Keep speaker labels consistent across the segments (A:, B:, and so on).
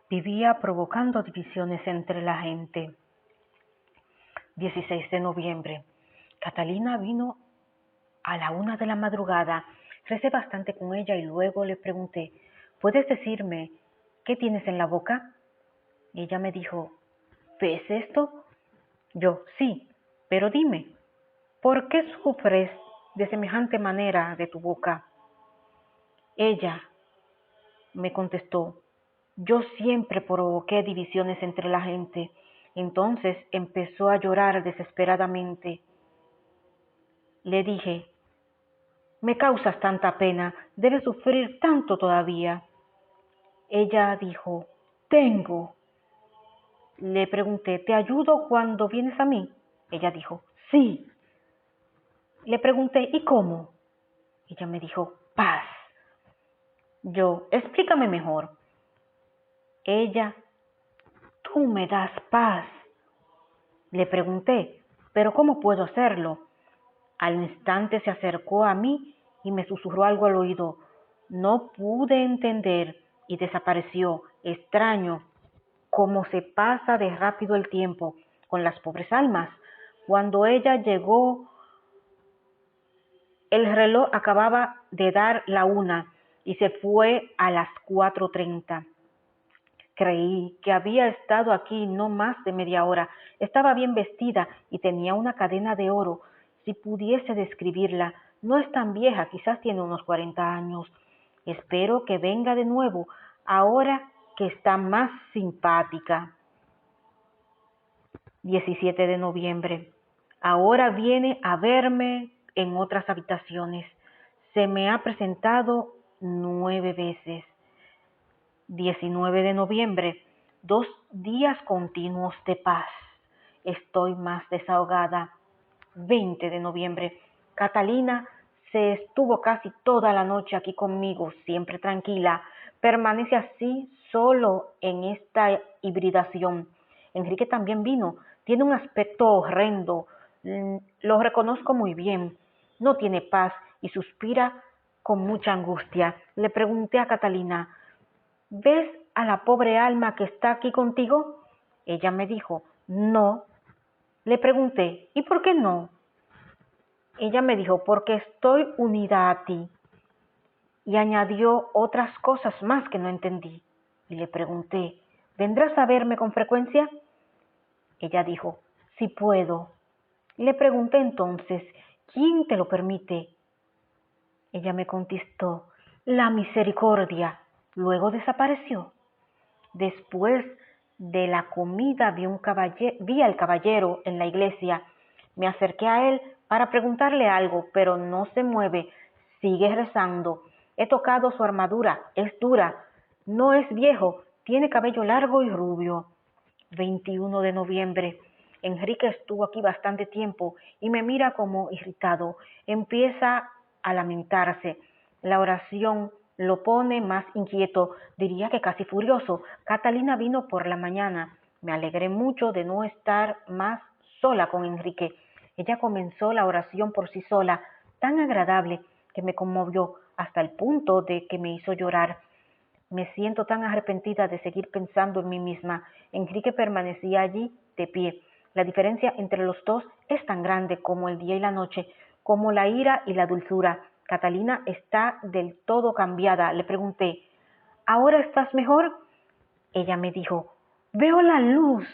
A: vivía provocando divisiones entre la gente. 16 de noviembre. Catalina vino a la 1 de la madrugada. Recé bastante con ella y luego le pregunté, ¿puedes decirme qué tienes en la boca? Y ella me dijo, ¿ves esto? Yo, sí, pero dime, ¿por qué sufres de semejante manera de tu boca? Ella me contestó, yo siempre provoqué divisiones entre la gente. Entonces empezó a llorar desesperadamente. Le dije, me causas tanta pena, debes sufrir tanto todavía. Ella dijo, tengo. Le pregunté, ¿te ayudo cuando vienes a mí? Ella dijo, sí. Le pregunté, ¿y cómo? Ella me dijo, paz. Yo, explícame mejor. Ella, tú me das paz. Le pregunté, ¿pero cómo puedo hacerlo? Al instante se acercó a mí y me susurró algo al oído. No pude entender y desapareció. Extraño cómo se pasa de rápido el tiempo con las pobres almas. Cuando ella llegó, el reloj acababa de dar la 1 y se fue a las 4:30. Creí que había estado aquí no más de media hora. Estaba bien vestida y tenía una cadena de oro. Si pudiese describirla, no es tan vieja, quizás tiene unos 40 años. Espero que venga de nuevo, ahora que está más simpática. 17 de noviembre. Ahora viene a verme en otras habitaciones. Se me ha presentado 9 veces. 19 de noviembre. 2 días continuos de paz. Estoy más desahogada. 20 de noviembre. Catalina se estuvo casi toda la noche aquí conmigo, siempre tranquila. Permanece así solo en esta hibridación. Enrique también vino. Tiene un aspecto horrendo. Lo reconozco muy bien. No tiene paz y suspira con mucha angustia. Le pregunté a Catalina, ¿ves a la pobre alma que está aquí contigo? Ella me dijo, no. Le pregunté, ¿y por qué no? Ella me dijo, porque estoy unida a ti. Y añadió otras cosas más que no entendí. Y le pregunté, ¿vendrás a verme con frecuencia? Ella dijo, sí puedo. Le pregunté entonces, ¿quién te lo permite? Ella me contestó, la misericordia. Luego desapareció. Después de la comida vi al caballero en la iglesia. Me acerqué a él para preguntarle algo, pero no se mueve, sigue rezando. He tocado su armadura, es dura, no es viejo, tiene cabello largo y rubio. 21 de noviembre. Enrique estuvo aquí bastante tiempo y me mira como irritado. Empieza a lamentarse. La oración lo pone más inquieto, diría que casi furioso. Catalina vino por la mañana. Me alegré mucho de no estar más sola con Enrique. Ella comenzó la oración por sí sola, tan agradable que me conmovió hasta el punto de que me hizo llorar. Me siento tan arrepentida de seguir pensando en mí misma. Enrique permanecía allí de pie. La diferencia entre los dos es tan grande como el día y la noche, como la ira y la dulzura. Catalina está del todo cambiada. Le pregunté, ¿ahora estás mejor? Ella me dijo, veo la luz.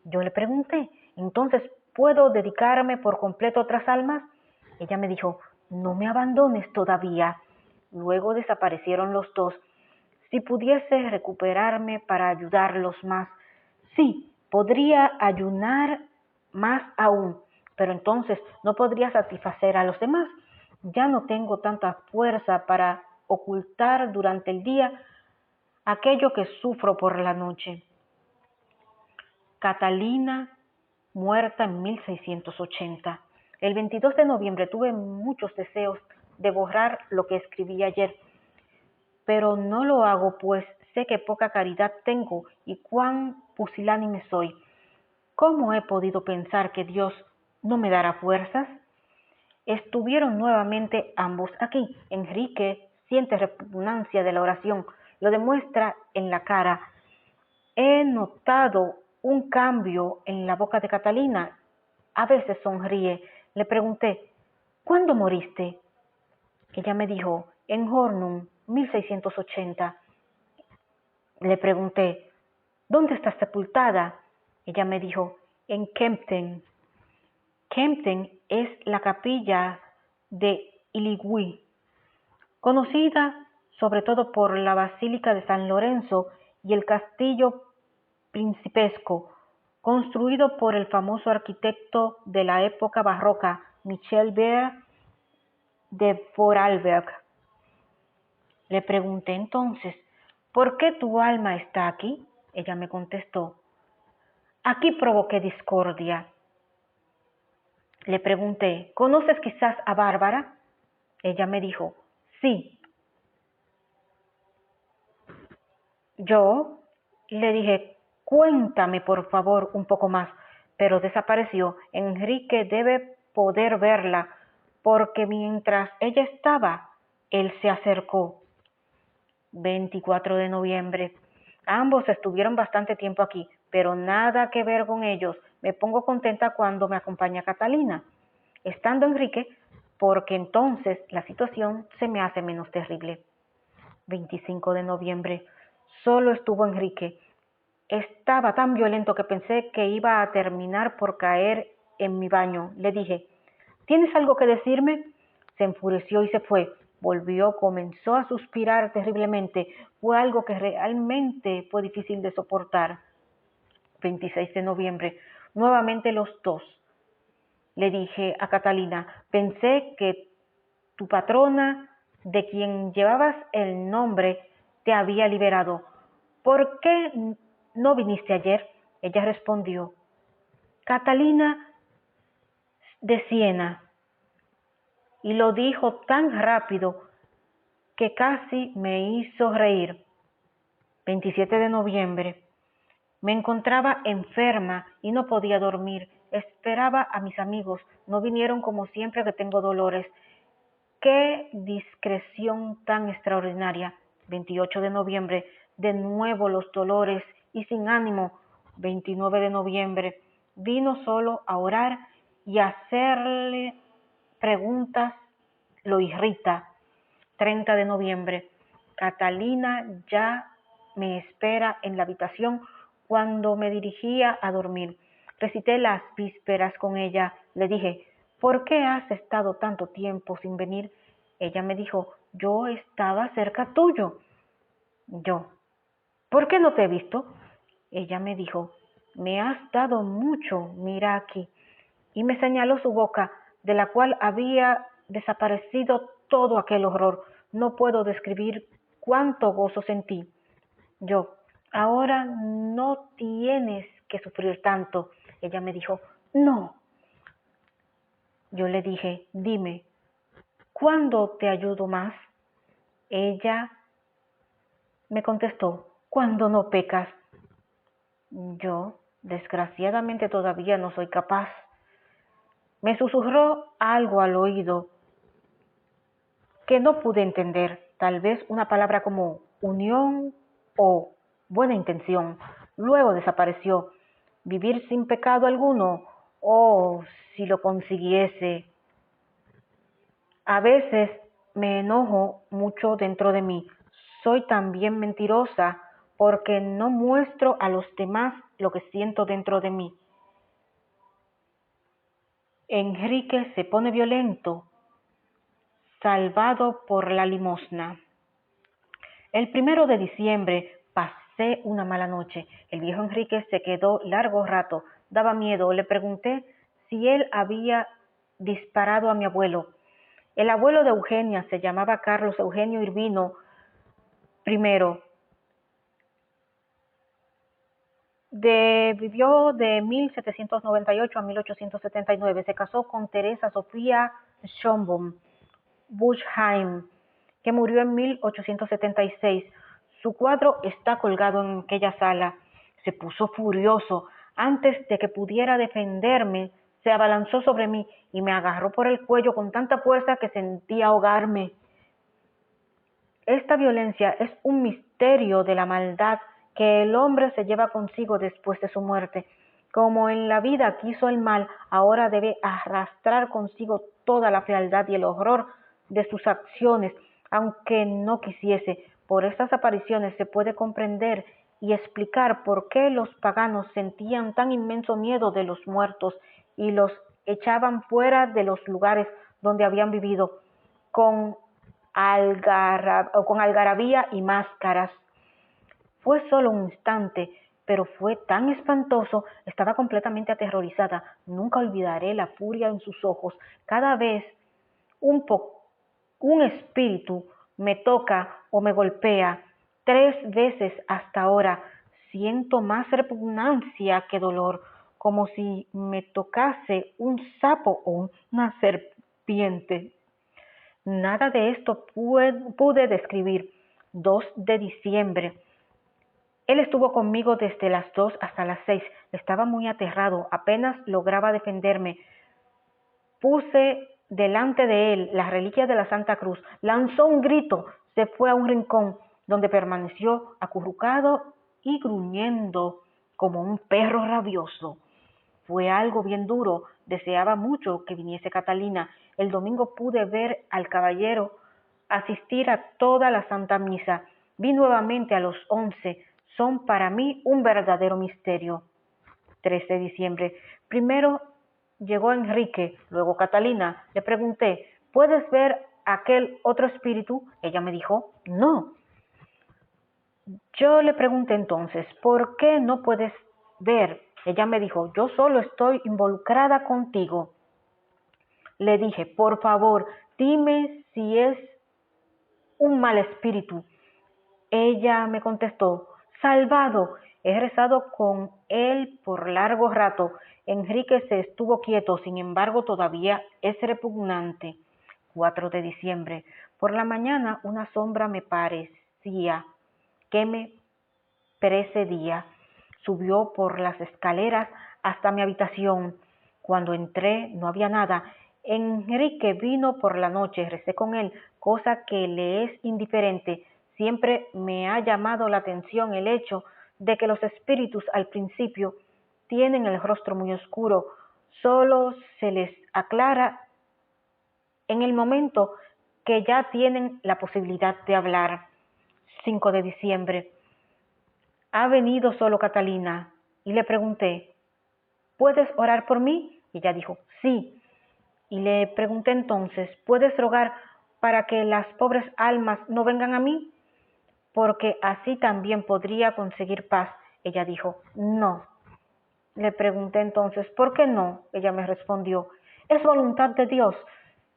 A: Yo le pregunté, ¿entonces puedo dedicarme por completo a otras almas? Ella me dijo, no me abandones todavía. Luego desaparecieron los dos. Si pudiese recuperarme para ayudarlos más, sí, podría ayunar más aún, pero entonces no podría satisfacer a los demás. Ya no tengo tanta fuerza para ocultar durante el día aquello que sufro por la noche. Catalina, muerta en 1680. El 22 de noviembre tuve muchos deseos de borrar lo que escribí ayer, pero no lo hago pues sé que poca caridad tengo y cuán pusilánime soy. ¿Cómo he podido pensar que Dios no me dará fuerzas? Estuvieron nuevamente ambos aquí. Enrique siente repugnancia de la oración, lo demuestra en la cara. He notado un cambio en la boca de Catalina. A veces sonríe. Le pregunté, ¿cuándo moriste? Ella me dijo, en Hornum, 1680. Le pregunté, ¿dónde estás sepultada? Ella me dijo, en Kempten. Kempten es la capilla de Iligüí, conocida sobre todo por la Basílica de San Lorenzo y el castillo principesco, construido por el famoso arquitecto de la época barroca, Michel Beer de Vorarlberg. Le pregunté entonces, ¿por qué tu alma está aquí? Ella me contestó, aquí provoqué discordia. Le pregunté, ¿conoces quizás a Bárbara? Ella me dijo, sí. Yo le dije, cuéntame por favor un poco más, pero desapareció. Enrique debe poder verla, porque mientras ella estaba, él se acercó. 24 de noviembre. Ambos estuvieron bastante tiempo aquí, pero nada que ver con ellos. Me pongo contenta cuando me acompaña Catalina, estando Enrique, porque entonces la situación se me hace menos terrible. 25 de noviembre. Solo estuvo Enrique. Estaba tan violento que pensé que iba a terminar por caer en mi baño. Le dije, ¿tienes algo que decirme? Se enfureció y se fue. Volvió, comenzó a suspirar terriblemente. Fue algo que realmente fue difícil de soportar. 26 de noviembre. Nuevamente los dos. Le dije a Catalina, pensé que tu patrona, de quien llevabas el nombre, te había liberado. ¿Por qué no viniste ayer? Ella respondió, Catalina de Siena, y lo dijo tan rápido que casi me hizo reír. 27 de noviembre. Me encontraba enferma y no podía dormir. Esperaba a mis amigos. No vinieron como siempre que tengo dolores. ¡Qué discreción tan extraordinaria! 28 de noviembre. De nuevo los dolores y sin ánimo. 29 de noviembre. Vino solo a orar y a hacerle preguntas lo irrita. 30 de noviembre. Catalina ya me espera en la habitación cuando me dirigía a dormir. Recité las vísperas con ella. Le dije, ¿por qué has estado tanto tiempo sin venir? Ella me dijo, yo estaba cerca tuyo. Yo, ¿por qué no te he visto? Ella me dijo, me has dado mucho, mira aquí. Y me señaló su boca, de la cual había desaparecido todo aquel horror. No puedo describir cuánto gozo sentí. Yo, ahora no tienes que sufrir tanto. Ella me dijo, no. Yo le dije, dime, ¿cuándo te ayudo más? Ella me contestó, cuando no pecas. Yo, desgraciadamente, todavía no soy capaz. Me susurró algo al oído que no pude entender, tal vez una palabra como unión o buena intención. Luego desapareció. Vivir sin pecado alguno, oh, si lo consiguiese. A veces me enojo mucho dentro de mí. Soy también mentirosa porque no muestro a los demás lo que siento dentro de mí. Enrique se pone violento, salvado por la limosna. El 1 de diciembre pasé una mala noche. El viejo Enrique se quedó largo rato. Daba miedo. Le pregunté si él había disparado a mi abuelo. El abuelo de Eugenia se llamaba Carlos Eugenio Irvino I. Vivió de 1798 a 1879. Se casó con Teresa Sofía Schönbohm Buschheim, que murió en 1876. Su cuadro está colgado en aquella sala. Se puso furioso. Antes de que pudiera defenderme, se abalanzó sobre mí y me agarró por el cuello con tanta fuerza que sentí ahogarme. Esta violencia es un misterio de la maldad que el hombre se lleva consigo después de su muerte. Como en la vida quiso el mal, ahora debe arrastrar consigo toda la fealdad y el horror de sus acciones, aunque no quisiese. Por estas apariciones se puede comprender y explicar por qué los paganos sentían tan inmenso miedo de los muertos y los echaban fuera de los lugares donde habían vivido, con algarabía y máscaras. Fue solo un instante, pero fue tan espantoso, estaba completamente aterrorizada. Nunca olvidaré la furia en sus ojos. Cada vez un espíritu me toca o me golpea. 3 veces hasta ahora siento más repugnancia que dolor, como si me tocase un sapo o una serpiente. Nada de esto pude describir. 2 de diciembre. Él estuvo conmigo desde las 2 hasta las 6. Estaba muy aterrado, apenas lograba defenderme. Puse delante de él la reliquia de la Santa Cruz. Lanzó un grito, se fue a un rincón, donde permaneció acurrucado y gruñendo como un perro rabioso. Fue algo bien duro. Deseaba mucho que viniese Catalina. El domingo pude ver al caballero asistir a toda la Santa Misa. Vi nuevamente a los 11. Son para mí un verdadero misterio. 3 de diciembre. Primero llegó Enrique, luego Catalina. Le pregunté, ¿puedes ver aquel otro espíritu? Ella me dijo, no. Yo le pregunté entonces, ¿por qué no puedes ver? Ella me dijo, yo solo estoy involucrada contigo. Le dije, por favor, dime si es un mal espíritu. Ella me contestó, salvado, he rezado con él por largo rato. Enrique se estuvo quieto, sin embargo todavía es repugnante. 4 de diciembre. Por la mañana una sombra me parecía que me precedía. Subió por las escaleras hasta mi habitación. Cuando entré no había nada. Enrique vino por la noche, recé con él, cosa que le es indiferente. Siempre me ha llamado la atención el hecho de que los espíritus al principio tienen el rostro muy oscuro, solo se les aclara en el momento que ya tienen la posibilidad de hablar. 5 de diciembre. Ha venido solo Catalina y le pregunté, ¿puedes orar por mí? Y ella dijo, sí. Y le pregunté entonces, ¿puedes rogar para que las pobres almas no vengan a mí? Porque así también podría conseguir paz. Ella dijo, no. Le pregunté entonces, ¿por qué no? Ella me respondió, es voluntad de Dios.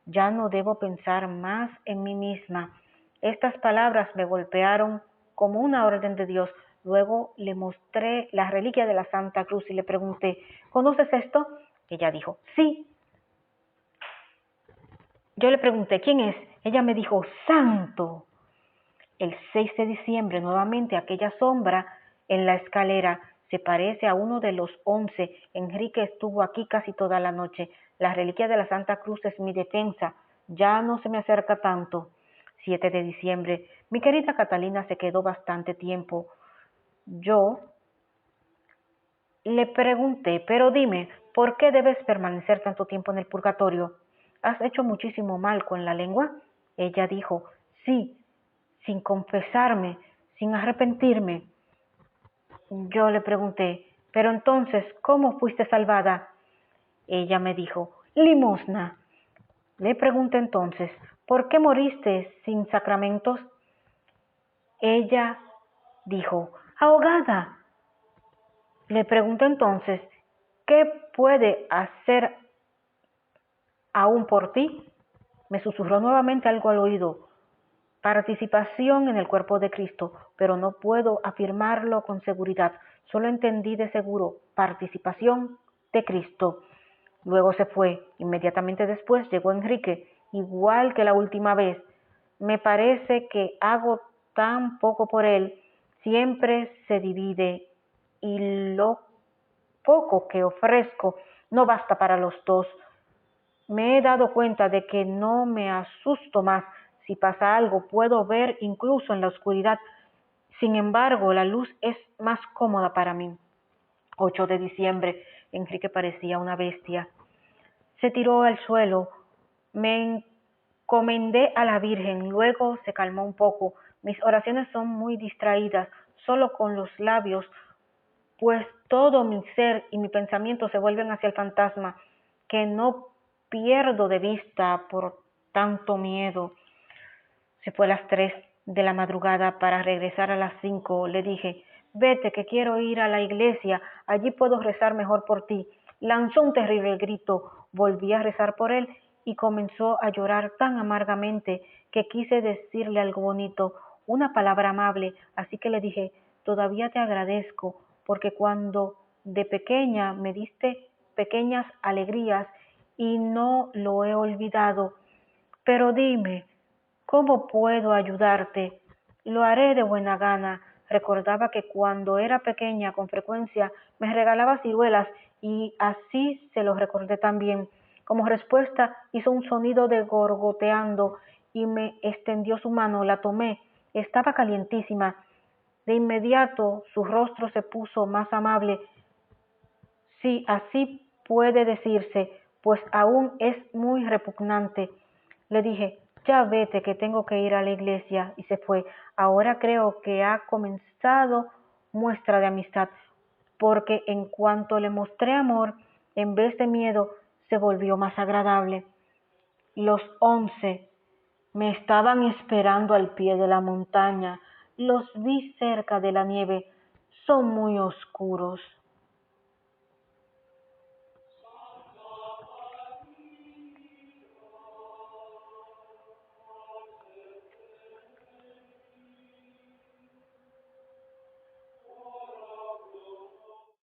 A: Ya no debo pensar más en mí misma. Estas palabras me golpearon como una orden de Dios. Luego le mostré la reliquia de la Santa Cruz y le pregunté, ¿conoces esto? Ella dijo, sí. Yo le pregunté, ¿quién es? Ella me dijo, santo. El 6 de diciembre, nuevamente aquella sombra en la escalera se parece a uno de los 11. Enrique estuvo aquí casi toda la noche. La reliquia de la Santa Cruz es mi defensa. Ya no se me acerca tanto. 7 de diciembre. Mi querida Catalina se quedó bastante tiempo. Yo le pregunté, pero dime, ¿por qué debes permanecer tanto tiempo en el purgatorio? ¿Has hecho muchísimo mal con la lengua? Ella dijo, sí, sin confesarme, sin arrepentirme. Yo le pregunté, pero entonces, ¿cómo fuiste salvada? Ella me dijo, limosna. Le pregunté entonces, ¿por qué moriste sin sacramentos? Ella dijo, ahogada. Le pregunté entonces, ¿qué puede hacer aún por ti? Me susurró nuevamente algo al oído. Participación en el cuerpo de Cristo, pero no puedo afirmarlo con seguridad. Solo entendí de seguro participación de Cristo. Luego se fue. Inmediatamente después llegó Enrique, igual que la última vez. Me parece que hago tan poco por él. Siempre se divide y lo poco que ofrezco no basta para los dos. Me he dado cuenta de que no me asusto más. Si pasa algo, puedo ver incluso en la oscuridad Sin embargo, la luz es más cómoda para mí. 8 de diciembre. Enrique parecía una bestia. Se tiró al suelo. Me encomendé a la Virgen. Luego se calmó un poco. Mis oraciones son muy distraídas, solo con los labios, pues todo mi ser y mi pensamiento se vuelven hacia el fantasma, que no pierdo de vista por tanto miedo. Se fue a las 3 de la madrugada para regresar a las 5. Le dije, vete que quiero ir a la iglesia, allí puedo rezar mejor por ti. Lanzó un terrible grito, volví a rezar por él y comenzó a llorar tan amargamente que quise decirle algo bonito, una palabra amable, así que le dije, todavía te agradezco, porque cuando de pequeña me diste pequeñas alegrías y no lo he olvidado. Pero dime, ¿cómo puedo ayudarte? Lo haré de buena gana. Recordaba que cuando era pequeña con frecuencia me regalaba ciruelas y así se lo recordé también. Como respuesta hizo un sonido de gorgoteando y me extendió su mano, la tomé. Estaba calientísima. De inmediato su rostro se puso más amable. Sí, así puede decirse, pues aún es muy repugnante. Le dije, ya vete que tengo que ir a la iglesia y se fue. Ahora creo que ha comenzado muestra de amistad, porque en cuanto le mostré amor, en vez de miedo, se volvió más agradable. Los 11 me estaban esperando al pie de la montaña. Los vi cerca de la nieve. Son muy oscuros.